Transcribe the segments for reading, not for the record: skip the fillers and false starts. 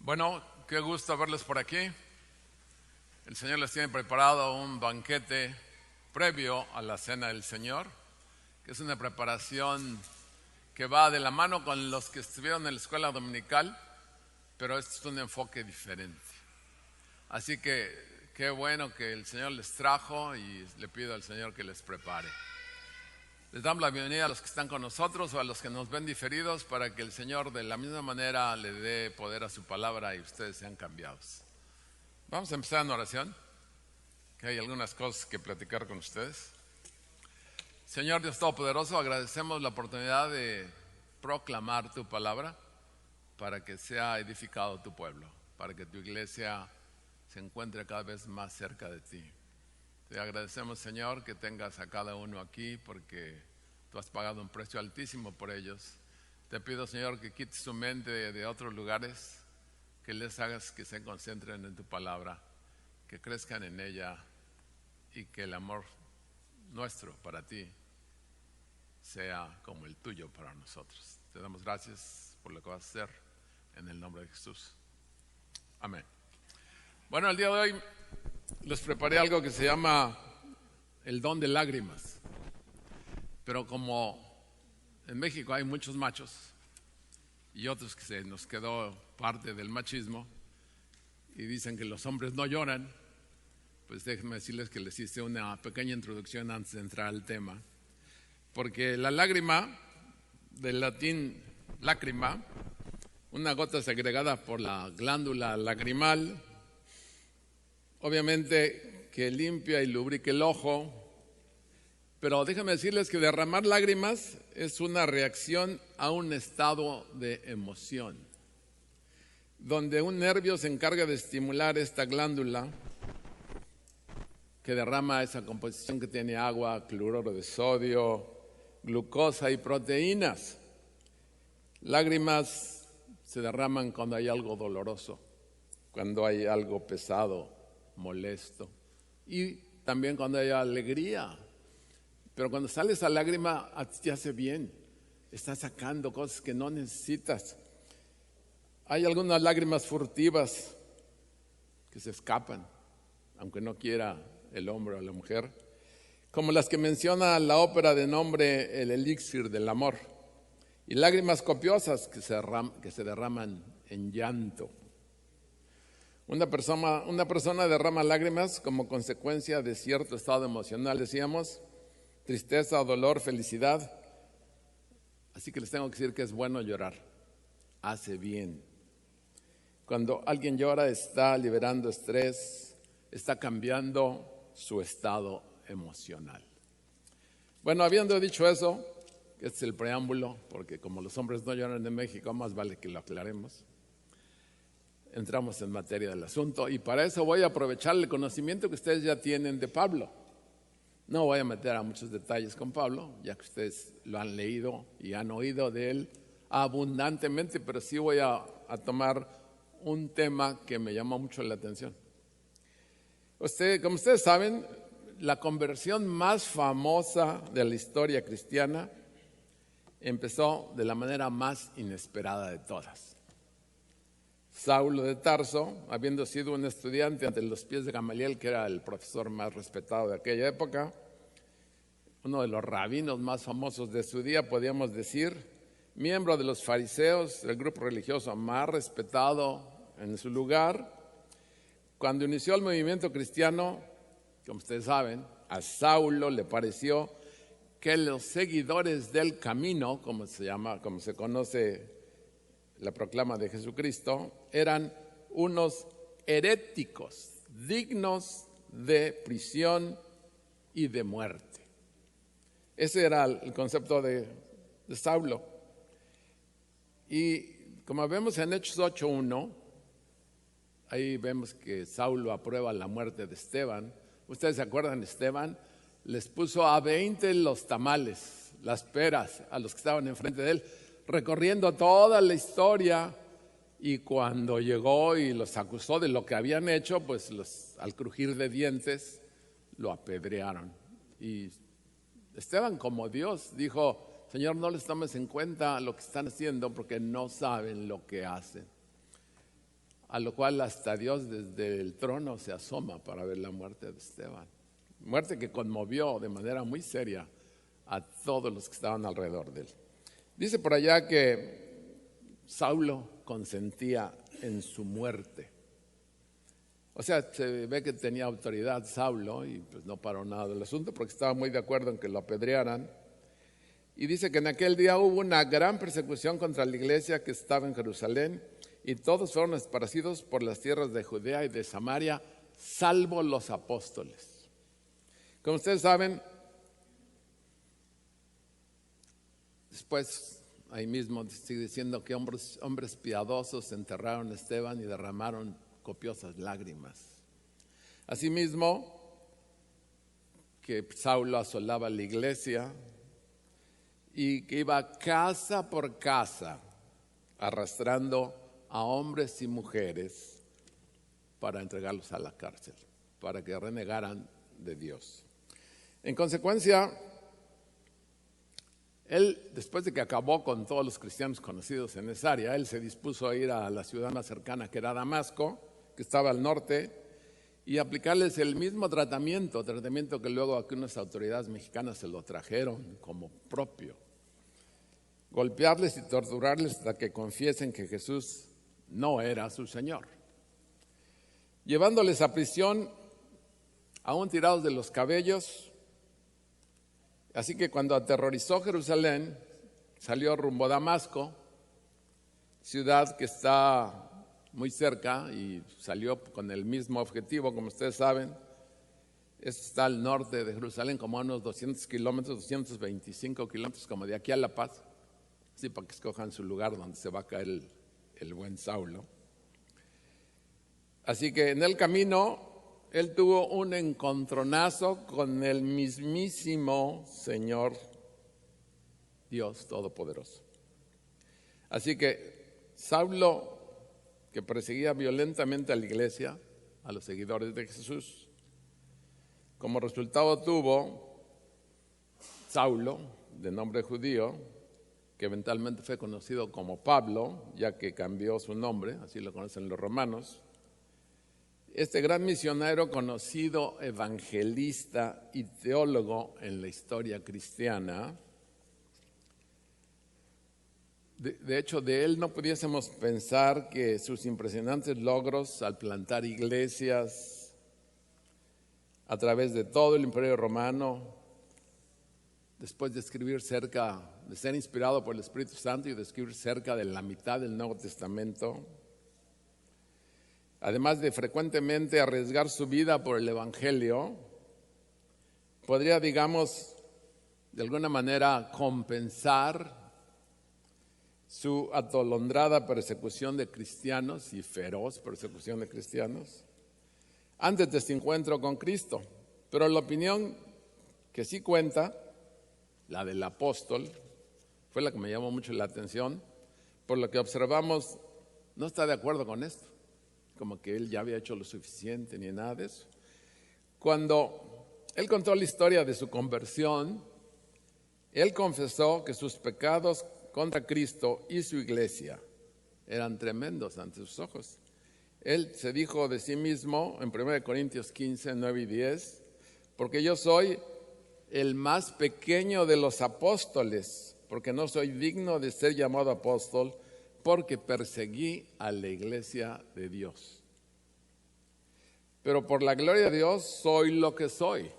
Bueno, qué gusto verlos por aquí. El Señor les tiene preparado un banquete previo a la Cena del Señor, que es una preparación que va de la mano con los que estuvieron en la escuela dominical, pero este es un enfoque diferente. Así que qué bueno que el Señor les trajo y le pido al Señor que les prepare. Les damos la bienvenida a los que están con nosotros o a los que nos ven diferidos para que el Señor de la misma manera le dé poder a su palabra y ustedes sean cambiados. Vamos a empezar en oración, que hay algunas cosas que platicar con ustedes. Señor Dios Todopoderoso, agradecemos la oportunidad de proclamar tu palabra para que sea edificado tu pueblo, para que tu iglesia se encuentre cada vez más cerca de ti. Te agradecemos, Señor, que tengas a cada uno aquí porque tú has pagado un precio altísimo por ellos. Te pido, Señor, que quites su mente de otros lugares, que les hagas que se concentren en tu palabra, que crezcan en ella y que el amor nuestro para ti sea como el tuyo para nosotros. Te damos gracias por lo que vas a hacer en el nombre de Jesús. Amén. Bueno, el día de hoy les preparé algo que se llama el don de lágrimas. Pero como en México hay muchos machos y otros que se nos quedó parte del machismo y dicen que los hombres no lloran, pues déjenme decirles que les hice una pequeña introducción antes de entrar al tema. Porque la lágrima, del latín lágrima, una gota segregada por la glándula lacrimal, obviamente que limpia y lubrica el ojo, pero déjenme decirles que derramar lágrimas es una reacción a un estado de emoción, donde un nervio se encarga de estimular esta glándula que derrama esa composición que tiene agua, cloruro de sodio, glucosa y proteínas. Lágrimas se derraman cuando hay algo doloroso, cuando hay algo pesado, molesto, y también cuando hay alegría. Pero cuando sale esa lágrima, a ti te hace bien, estás sacando cosas que no necesitas. Hay algunas lágrimas furtivas que se escapan, aunque no quiera el hombre o la mujer, como las que menciona la ópera de nombre El elixir del amor, y lágrimas copiosas que se derraman en llanto. Una persona derrama lágrimas como consecuencia de cierto estado emocional, decíamos, tristeza, dolor, felicidad. Así que les tengo que decir que es bueno llorar, hace bien. Cuando alguien llora está liberando estrés, está cambiando su estado emocional. Bueno, habiendo dicho eso, este es el preámbulo, porque como los hombres no lloran en México, más vale que lo aclaremos. Entramos en materia del asunto y para eso voy a aprovechar el conocimiento que ustedes ya tienen de Pablo. No voy a meter a muchos detalles con Pablo, ya que ustedes lo han leído y han oído de él abundantemente, pero sí voy a tomar un tema que me llama mucho la atención. Como ustedes saben, la conversión más famosa de la historia cristiana empezó de la manera más inesperada de todas. Saulo de Tarso, habiendo sido un estudiante ante los pies de Gamaliel, que era el profesor más respetado de aquella época, uno de los rabinos más famosos de su día, podríamos decir, miembro de los fariseos, el grupo religioso más respetado en su lugar, cuando inició el movimiento cristiano, como ustedes saben, a Saulo le pareció que los seguidores del camino, como se conoce la proclama de Jesucristo, eran unos heréticos, dignos de prisión y de muerte. Ese era el concepto de Saulo. Y como vemos en Hechos 8:1, ahí vemos que Saulo aprueba la muerte de Esteban. Ustedes se acuerdan, Esteban les puso a 20 los tamales, las peras, a los que estaban enfrente de él, recorriendo toda la historia, y cuando llegó y los acusó de lo que habían hecho, pues al crujir de dientes lo apedrearon. Y Esteban, como Dios, dijo: Señor, no les tomes en cuenta lo que están haciendo porque no saben lo que hacen. a lo cual hasta Dios desde el trono se asoma para ver la muerte de Esteban. Muerte que conmovió de manera muy seria a todos los que estaban alrededor de él. Dice por allá que Saulo consentía en su muerte. O sea, se ve que tenía autoridad Saulo y pues no paró nada del asunto porque estaba muy de acuerdo en que lo apedrearan. Y dice que en aquel día hubo una gran persecución contra la iglesia que estaba en Jerusalén y todos fueron esparcidos por las tierras de Judea y de Samaria, salvo los apóstoles. Como ustedes saben, después ahí mismo sigue diciendo que hombres piadosos enterraron a Esteban y derramaron copiosas lágrimas. Asimismo, que Saulo asolaba la iglesia y que iba casa por casa arrastrando a hombres y mujeres para entregarlos a la cárcel, para que renegaran de Dios. En consecuencia, él, después de que acabó con todos los cristianos conocidos en esa área, él se dispuso a ir a la ciudad más cercana, que era Damasco, que estaba al norte, y aplicarles el mismo tratamiento que luego aquí unas autoridades mexicanas se lo trajeron como propio. Golpearles y torturarles hasta que confiesen que Jesús no era su Señor. Llevándoles a prisión, aún tirados de los cabellos. Así que cuando aterrorizó Jerusalén, salió rumbo a Damasco, ciudad que está muy cerca, y salió con el mismo objetivo, como ustedes saben. Esto está al norte de Jerusalén, como a unos 200 kilómetros, 225 kilómetros, como de aquí a La Paz. Sí, para que escojan su lugar donde se va a caer el buen Saulo. Así que en el camino él tuvo un encontronazo con el mismísimo Señor Dios Todopoderoso. Así que Saulo, que perseguía violentamente a la iglesia, a los seguidores de Jesús, como resultado tuvo Saulo, de nombre judío, que eventualmente fue conocido como Pablo, ya que cambió su nombre, así lo conocen los romanos. Este gran misionero, conocido evangelista y teólogo en la historia cristiana. De hecho, de él no pudiésemos pensar que sus impresionantes logros al plantar iglesias a través de todo el Imperio Romano, después de escribir de ser inspirado por el Espíritu Santo y de escribir cerca de la mitad del Nuevo Testamento, además de frecuentemente arriesgar su vida por el Evangelio, podría, digamos, de alguna manera compensar su atolondrada persecución de cristianos y feroz persecución de cristianos antes de este encuentro con Cristo. Pero la opinión que sí cuenta, la del apóstol, fue la que me llamó mucho la atención. Por lo que observamos, no está de acuerdo con esto, como que él ya había hecho lo suficiente ni nada de eso. Cuando él contó la historia de su conversión, él confesó que sus pecados contra Cristo y su iglesia eran tremendos ante sus ojos. Él se dijo de sí mismo en 1 Corintios 15, 9 y 10, porque yo soy el más pequeño de los apóstoles, porque no soy digno de ser llamado apóstol, porque perseguí a la iglesia de Dios. Pero por la gloria de Dios soy lo que soy,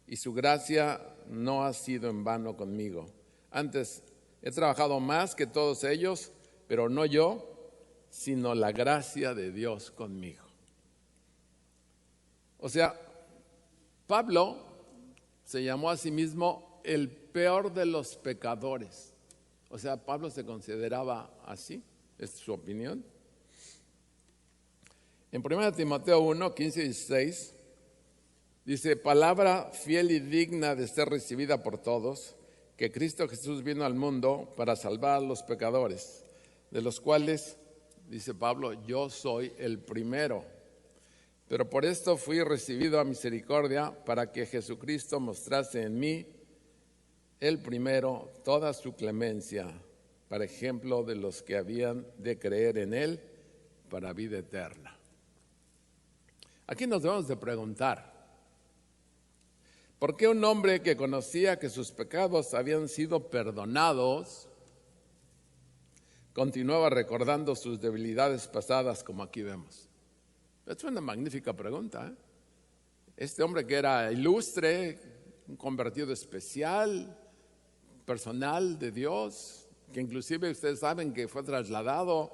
y su gracia no ha sido en vano conmigo. Antes he trabajado más que todos ellos, pero no yo, sino la gracia de Dios conmigo. O sea, Pablo se llamó a sí mismo el peor de los pecadores. O sea, Pablo se consideraba así, es su opinión. En 1 Timoteo 1, 15 y 16, dice: palabra fiel y digna de ser recibida por todos, que Cristo Jesús vino al mundo para salvar a los pecadores, de los cuales, dice Pablo, yo soy el primero. Pero por esto fui recibido a misericordia, para que Jesucristo mostrase en mí, el primero, toda su clemencia, para ejemplo de los que habían de creer en él para vida eterna. Aquí nos debemos de preguntar, ¿por qué un hombre que conocía que sus pecados habían sido perdonados continuaba recordando sus debilidades pasadas como aquí vemos? Es una magnífica pregunta, ¿eh? Este hombre que era ilustre, un convertido especial, personal de Dios, que inclusive ustedes saben que fue trasladado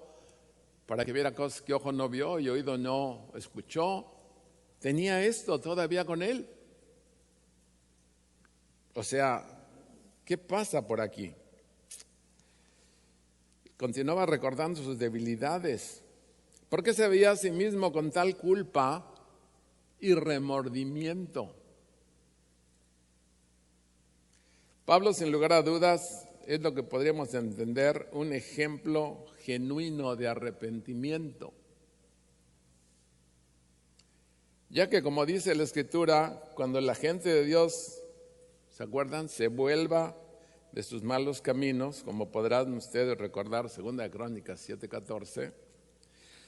para que viera cosas que ojo no vio y oído no escuchó, tenía esto todavía con él. O sea, ¿qué pasa por aquí? Continuaba recordando sus debilidades. ¿Por qué se veía a sí mismo con tal culpa y remordimiento? Pablo, sin lugar a dudas, es lo que podríamos entender un ejemplo genuino de arrepentimiento. Ya que, como dice la Escritura, cuando la gente de Dios, ¿se acuerdan?, se vuelva de sus malos caminos, como podrán ustedes recordar, 2 Crónicas 7:14,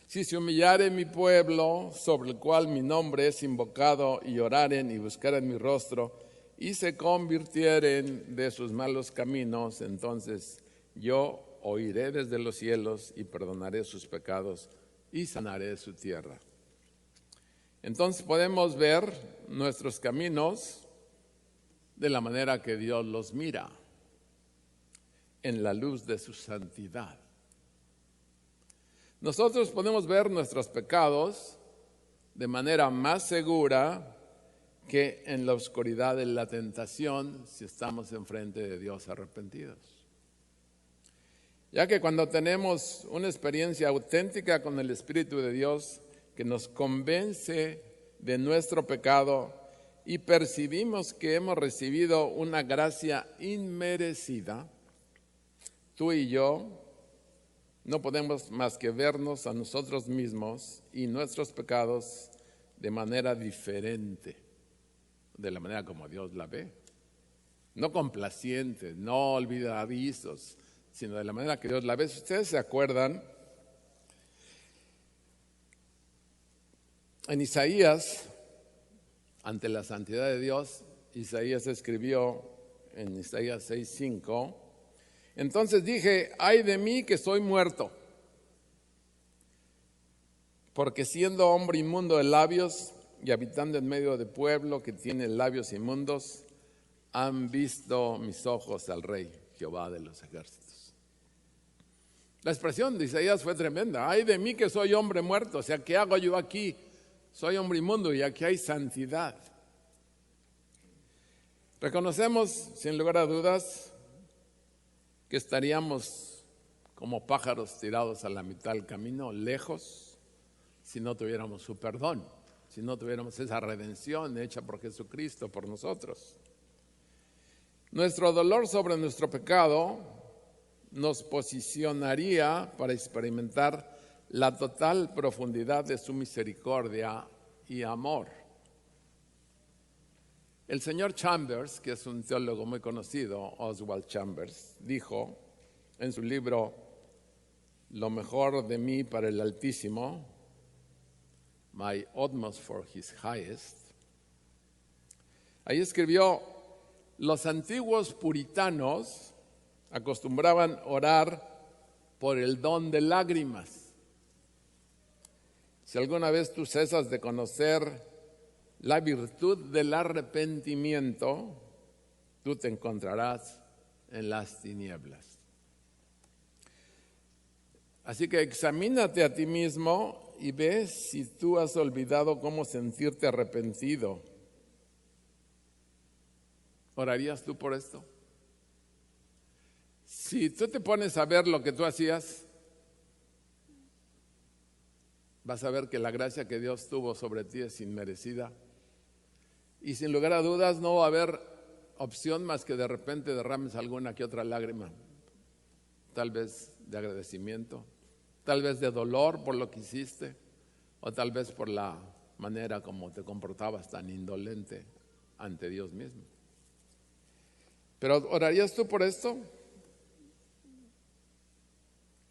si se humillare mi pueblo, sobre el cual mi nombre es invocado, y oraren y buscaren mi rostro, y se convirtieren de sus malos caminos, entonces yo oiré desde los cielos y perdonaré sus pecados y sanaré su tierra. Entonces podemos ver nuestros caminos de la manera que Dios los mira, en la luz de su santidad. Nosotros podemos ver nuestros pecados de manera más segura que en la oscuridad de la tentación si estamos enfrente de Dios arrepentidos. Ya que cuando tenemos una experiencia auténtica con el Espíritu de Dios que nos convence de nuestro pecado y percibimos que hemos recibido una gracia inmerecida, tú y yo no podemos más que vernos a nosotros mismos y nuestros pecados de manera diferente, de la manera como Dios la ve. No complaciente, no olvidadizos, sino de la manera que Dios la ve. Si ustedes se acuerdan, en Isaías, ante la santidad de Dios, Isaías escribió en Isaías 6:5, entonces dije, ay de mí que soy muerto, porque siendo hombre inmundo de labios y habitando en medio de pueblo que tiene labios inmundos, han visto mis ojos al Rey, Jehová de los ejércitos. La expresión de Isaías fue tremenda. Ay de mí que soy hombre muerto. O sea, ¿qué hago yo aquí? Soy hombre inmundo y aquí hay santidad. Reconocemos, sin lugar a dudas, que estaríamos como pájaros tirados a la mitad del camino, lejos, si no tuviéramos su perdón, si no tuviéramos esa redención hecha por Jesucristo, por nosotros. Nuestro dolor sobre nuestro pecado nos posicionaría para experimentar la total profundidad de su misericordia y amor. El señor Chambers, que es un teólogo muy conocido, Oswald Chambers, dijo en su libro Lo mejor de mí para el Altísimo, My Utmost for His Highest, ahí escribió, los antiguos puritanos acostumbraban orar por el don de lágrimas. Si alguna vez tú cesas de conocer la virtud del arrepentimiento, tú te encontrarás en las tinieblas. Así que examínate a ti mismo y ve si tú has olvidado cómo sentirte arrepentido. ¿Orarías tú por esto? Si tú te pones a ver lo que tú hacías, vas a ver que la gracia que Dios tuvo sobre ti es inmerecida. Y sin lugar a dudas no va a haber opción más que de repente derrames alguna que otra lágrima. Tal vez de agradecimiento, tal vez de dolor por lo que hiciste, o tal vez por la manera como te comportabas tan indolente ante Dios mismo. ¿Pero orarías tú por esto?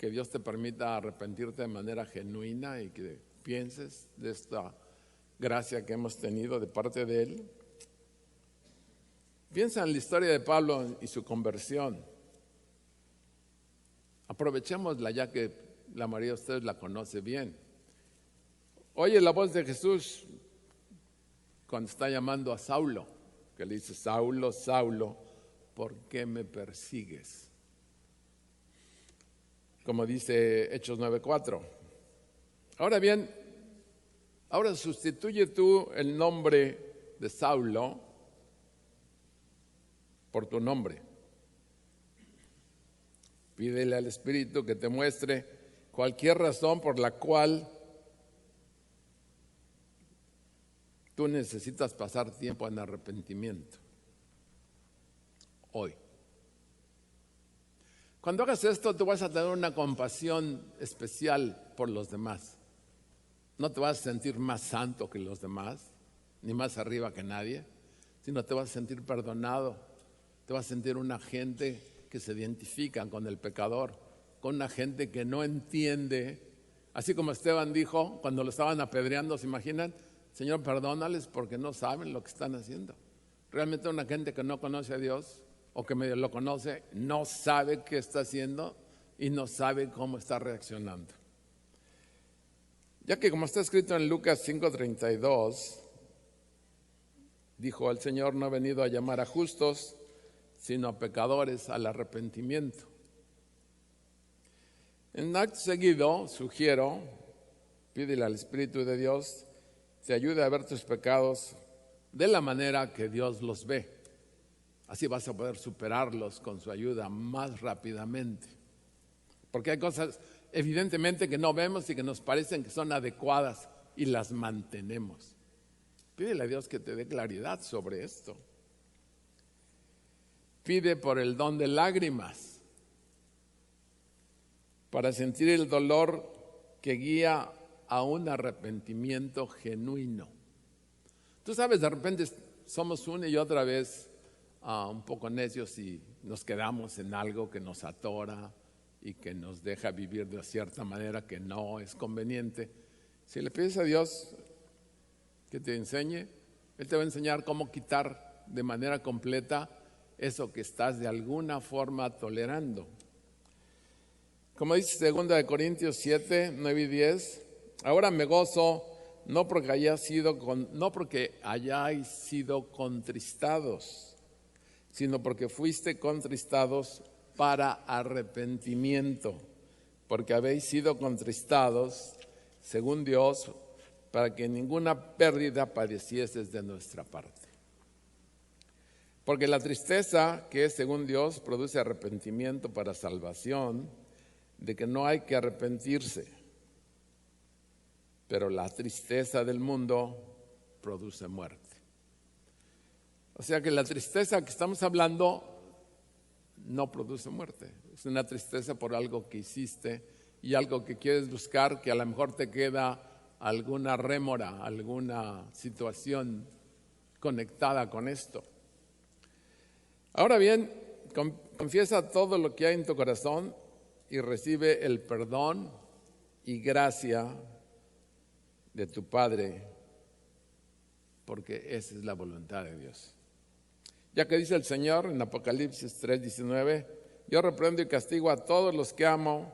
que Dios te permita arrepentirte de manera genuina y que pienses de esta gracia que hemos tenido de parte de Él. Piensa en la historia de Pablo y su conversión. Aprovechémosla ya que la mayoría de ustedes la conoce bien. Oye la voz de Jesús cuando está llamando a Saulo, que le dice: Saulo, Saulo, ¿por qué me persigues? Como dice Hechos 9:4. Ahora bien, ahora sustituye tú el nombre de Saulo por tu nombre. Pídele al Espíritu que te muestre cualquier razón por la cual tú necesitas pasar tiempo en arrepentimiento. Hoy. Cuando hagas esto, tú vas a tener una compasión especial por los demás. No te vas a sentir más santo que los demás, ni más arriba que nadie, sino te vas a sentir perdonado. Te vas a sentir una gente que se identifica con el pecador, con una gente que no entiende. Así como Esteban dijo cuando lo estaban apedreando, ¿se imaginan? Señor, perdónales porque no saben lo que están haciendo. Realmente una gente que no conoce a Dios o que medio lo conoce, no sabe qué está haciendo y no sabe cómo está reaccionando. Ya que como está escrito en Lucas 5:32, dijo: el Señor no ha venido a llamar a justos, sino a pecadores al arrepentimiento. En acto seguido, sugiero, pídele al Espíritu de Dios te ayude a ver tus pecados de la manera que Dios los ve. Así vas a poder superarlos con su ayuda más rápidamente. Porque hay cosas evidentemente que no vemos y que nos parecen que son adecuadas y las mantenemos. Pídele a Dios que te dé claridad sobre esto. Pide por el don de lágrimas para sentir el dolor que guía a un arrepentimiento genuino. Tú sabes, de repente somos una y otra vez un poco necios y nos quedamos en algo que nos atora y que nos deja vivir de cierta manera que no es conveniente. Si le pides a Dios que te enseñe, Él te va a enseñar cómo quitar de manera completa eso que estás de alguna forma tolerando. Como dice 2 Corintios 7, 9 y 10, ahora me gozo no porque hayáis sido contristados, sino porque fuiste contristados para arrepentimiento, porque habéis sido contristados, según Dios, para que ninguna pérdida padecieses de nuestra parte. Porque la tristeza, que es según Dios, produce arrepentimiento para salvación, de que no hay que arrepentirse. Pero la tristeza del mundo produce muerte. O sea que la tristeza que estamos hablando no produce muerte. Es una tristeza por algo que hiciste y algo que quieres buscar, que a lo mejor te queda alguna rémora, alguna situación conectada con esto. Ahora bien, confiesa todo lo que hay en tu corazón y recibe el perdón y gracia de tu Padre, porque esa es la voluntad de Dios. Ya que dice el Señor en Apocalipsis 3:19, yo reprendo y castigo a todos los que amo,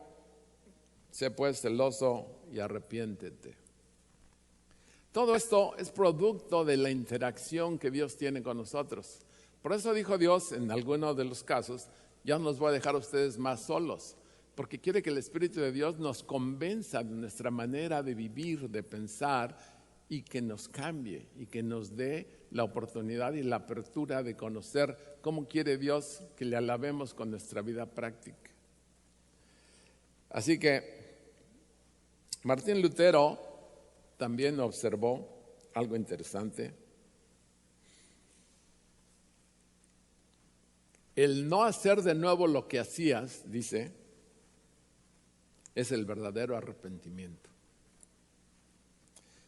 sé pues celoso y arrepiéntete. Todo esto es producto de la interacción que Dios tiene con nosotros. Por eso dijo Dios en algunos de los casos, ya no los voy a dejar a ustedes más solos, porque quiere que el Espíritu de Dios nos convenza de nuestra manera de vivir, de pensar, y que nos cambie y que nos dé la oportunidad y la apertura de conocer cómo quiere Dios que le alabemos con nuestra vida práctica. Así que Martín Lutero también observó algo interesante. El no hacer de nuevo lo que hacías, dice, es el verdadero arrepentimiento.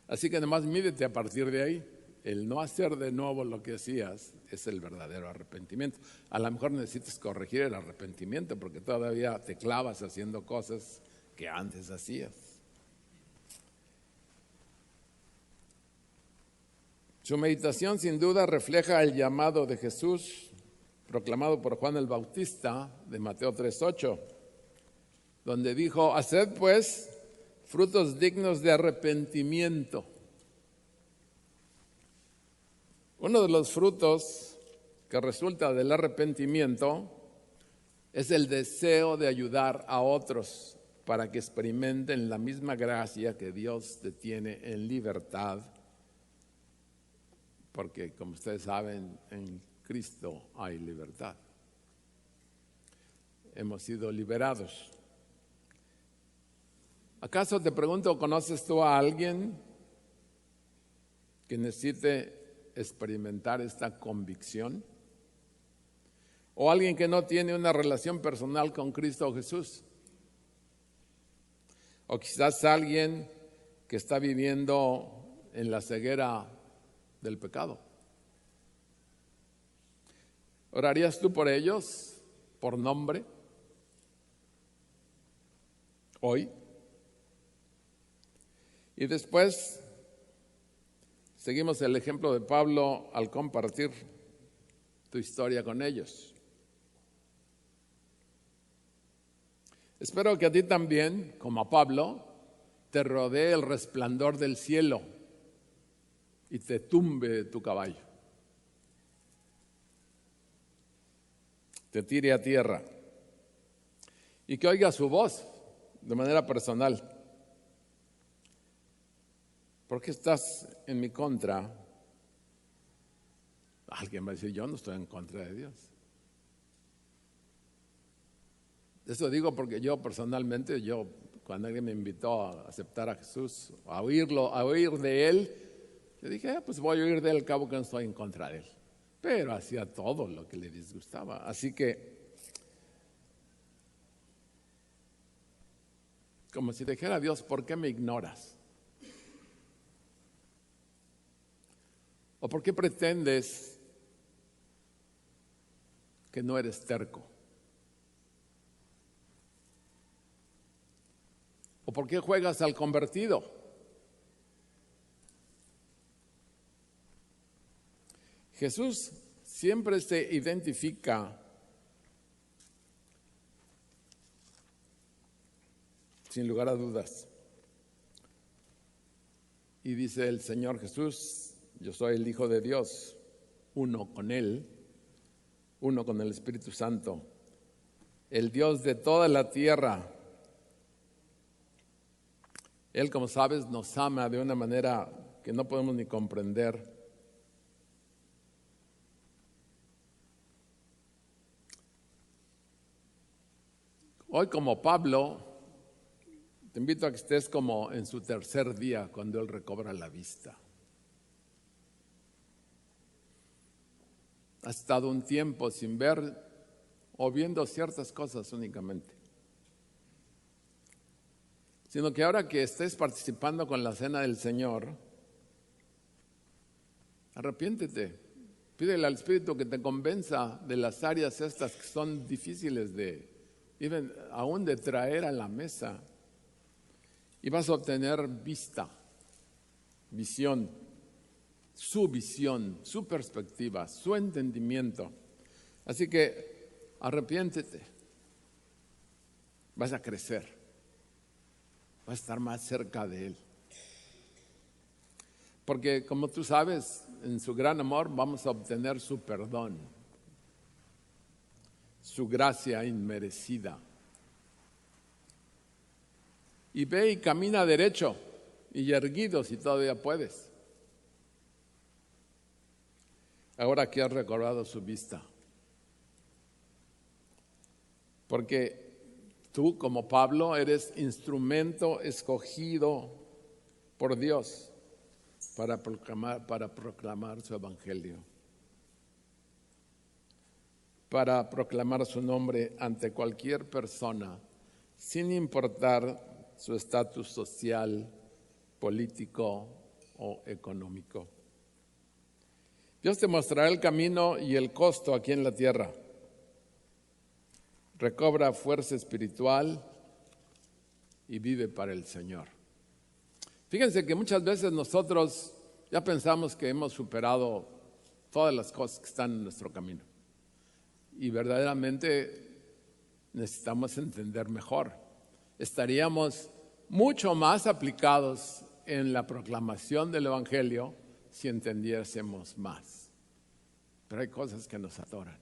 Así que además mídete a partir de ahí. el no hacer de nuevo lo que hacías es el verdadero arrepentimiento. A lo mejor necesitas corregir el arrepentimiento porque todavía te clavas haciendo cosas que antes hacías. Su meditación sin duda refleja el llamado de Jesús proclamado por Juan el Bautista de Mateo 3:8, donde dijo: haced pues frutos dignos de arrepentimiento. Uno de los frutos que resulta del arrepentimiento es el deseo de ayudar a otros para que experimenten la misma gracia que Dios te tiene en libertad, porque como ustedes saben, en Cristo hay libertad. Hemos sido liberados. ¿Acaso, te pregunto, conoces tú a alguien que necesite experimentar esta convicción? ¿O alguien que no tiene una relación personal con Cristo Jesús? ¿O quizás alguien que está viviendo en la ceguera del pecado? ¿Orarías tú por ellos, por nombre, hoy? Y después seguimos el ejemplo de Pablo al compartir tu historia con ellos. Espero que a ti también, como a Pablo, te rodee el resplandor del cielo y te tumbe de tu caballo, te tire a tierra y que oiga su voz de manera personal. ¿Por qué estás en mi contra? Alguien va a decir: yo no estoy en contra de Dios. Eso digo porque yo personalmente, cuando alguien me invitó a aceptar a Jesús, a oírlo, a oír de Él, yo dije: pues voy a oír de Él, al cabo que no estoy en contra de Él. Pero hacía todo lo que le disgustaba. Así que, como si dijera a Dios: ¿por qué me ignoras? ¿O por qué pretendes que no eres terco? ¿O por qué juegas al convertido? Jesús siempre se identifica sin lugar a dudas. Y dice el Señor Jesús: yo soy el Hijo de Dios, uno con Él, uno con el Espíritu Santo, el Dios de toda la tierra. Él, como sabes, nos ama de una manera que no podemos ni comprender. Hoy, como Pablo, te invito a que estés como en su tercer día, cuando él recobra la vista. Has estado un tiempo sin ver o viendo ciertas cosas únicamente, sino que ahora que estés participando con la cena del Señor, arrepiéntete, pídele al Espíritu que te convenza de las áreas estas que son difíciles aún de traer a la mesa, y vas a obtener visión, su perspectiva, su entendimiento. Así que arrepiéntete, vas a crecer, vas a estar más cerca de Él. Porque, como tú sabes, en su gran amor vamos a obtener su perdón, su gracia inmerecida. Y ve y camina derecho y erguido si todavía puedes. Ahora que has recobrado su vista. Porque tú, como Pablo, eres instrumento escogido por Dios para proclamar su evangelio, para proclamar su nombre ante cualquier persona, sin importar su estatus social, político o económico. Dios te mostrará el camino y el costo aquí en la tierra. Recobra fuerza espiritual y vive para el Señor. Fíjense que muchas veces nosotros ya pensamos que hemos superado todas las cosas que están en nuestro camino. Y verdaderamente necesitamos entender mejor. Estaríamos mucho más aplicados en la proclamación del Evangelio si entendiésemos más. Pero hay cosas que nos atoran.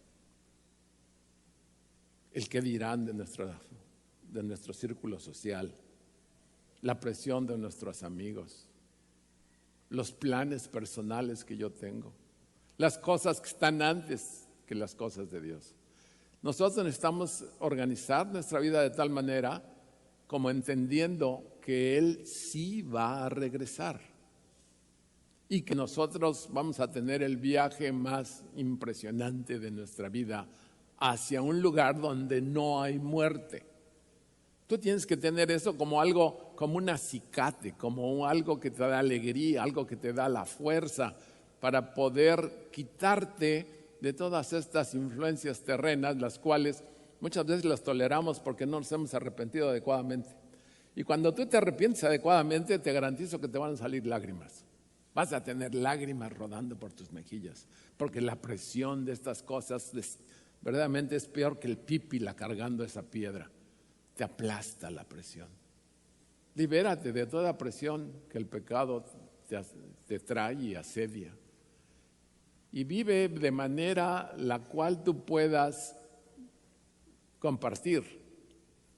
El qué dirán de nuestro círculo social, la presión de nuestros amigos, los planes personales que yo tengo, las cosas que están antes que las cosas de Dios. Nosotros necesitamos organizar nuestra vida de tal manera como entendiendo que Él sí va a regresar y que nosotros vamos a tener el viaje más impresionante de nuestra vida hacia un lugar donde no hay muerte. Tú tienes que tener eso como algo, como un acicate, como algo que te da alegría, algo que te da la fuerza para poder quitarte de todas estas influencias terrenas, las cuales muchas veces las toleramos porque no nos hemos arrepentido adecuadamente. Y cuando tú te arrepientes adecuadamente, te garantizo que te van a salir lágrimas. Vas a tener lágrimas rodando por tus mejillas, porque la presión de estas cosas verdaderamente es peor que el pípila cargando esa piedra. Te aplasta la presión. Libérate de toda presión que el pecado te trae y asedia. Y vive de manera la cual tú puedas compartir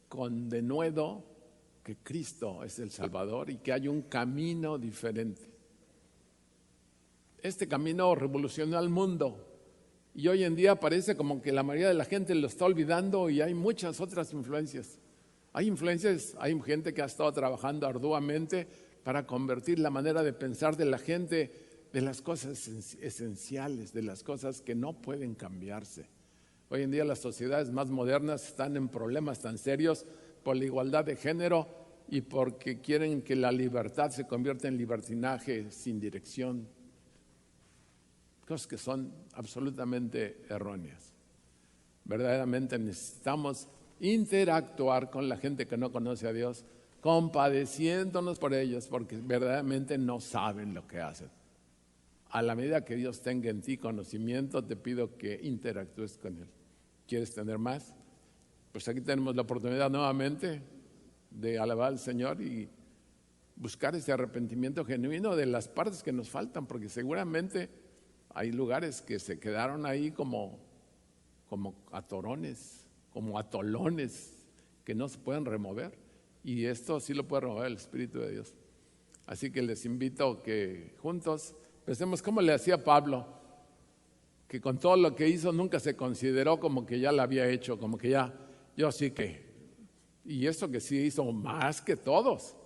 con denuedo que Cristo es el Salvador y que hay un camino diferente. Este camino revolucionó al mundo y hoy en día parece como que la mayoría de la gente lo está olvidando y hay muchas otras influencias. Hay gente que ha estado trabajando arduamente para convertir la manera de pensar de la gente de las cosas esenciales, de las cosas que no pueden cambiarse. Hoy en día las sociedades más modernas están en problemas tan serios por la igualdad de género y porque quieren que la libertad se convierta en libertinaje sin dirección. Cosas que son absolutamente erróneas. Verdaderamente necesitamos interactuar con la gente que no conoce a Dios, compadeciéndonos por ellos, porque verdaderamente no saben lo que hacen. A la medida que Dios tenga en ti conocimiento, te pido que interactúes con Él. ¿Quieres tener más? Pues aquí tenemos la oportunidad nuevamente de alabar al Señor y buscar ese arrepentimiento genuino de las partes que nos faltan, porque seguramente hay lugares que se quedaron ahí como atorones, como atolones que no se pueden remover. Y esto sí lo puede remover el Espíritu de Dios. Así que les invito que juntos pensemos cómo le hacía Pablo, que con todo lo que hizo nunca se consideró como que ya lo había hecho, como que ya, yo sí que, y eso que sí hizo más que todos.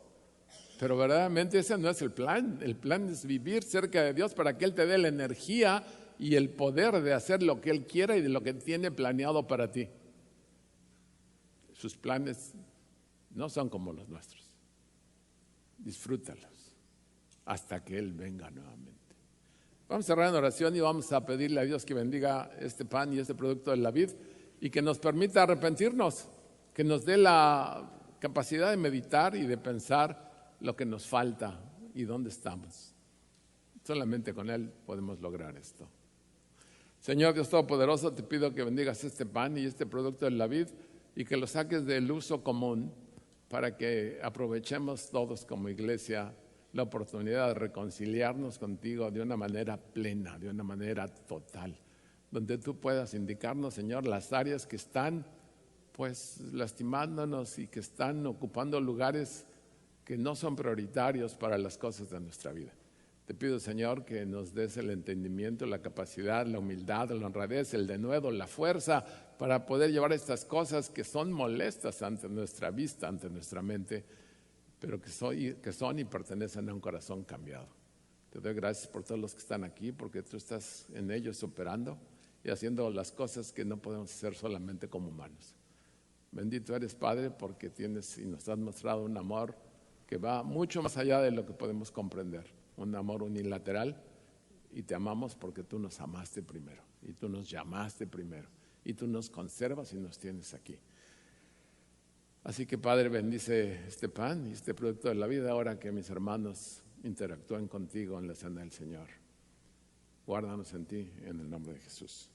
Pero verdaderamente ese no es el plan es vivir cerca de Dios para que Él te dé la energía y el poder de hacer lo que Él quiera y de lo que tiene planeado para ti. Sus planes no son como los nuestros. Disfrútalos hasta que Él venga nuevamente. Vamos a cerrar en oración y vamos a pedirle a Dios que bendiga este pan y este producto de la vid y que nos permita arrepentirnos, que nos dé la capacidad de meditar y de pensar lo que nos falta y dónde estamos. Solamente con Él podemos lograr esto. Señor Dios Todopoderoso, te pido que bendigas este pan y este producto de la vid y que lo saques del uso común para que aprovechemos todos como iglesia la oportunidad de reconciliarnos contigo de una manera plena, de una manera total, donde tú puedas indicarnos, Señor, las áreas que están pues lastimándonos y que están ocupando lugares que no son prioritarios para las cosas de nuestra vida. Te pido, Señor, que nos des el entendimiento, la capacidad, la humildad, la honradez, el denuedo, la fuerza para poder llevar estas cosas que son molestas ante nuestra vista, ante nuestra mente, pero que son y pertenecen a un corazón cambiado. Te doy gracias por todos los que están aquí, porque tú estás en ellos operando y haciendo las cosas que no podemos hacer solamente como humanos. Bendito eres, Padre, porque tienes y nos has mostrado un amor que va mucho más allá de lo que podemos comprender. Un amor unilateral, Y te amamos porque tú nos amaste primero, y tú nos llamaste primero, y tú nos conservas y nos tienes aquí. Así que, Padre, bendice este pan y este producto de la vida ahora que mis hermanos interactúen contigo en la cena del Señor. Guárdanos en ti, en el nombre de Jesús.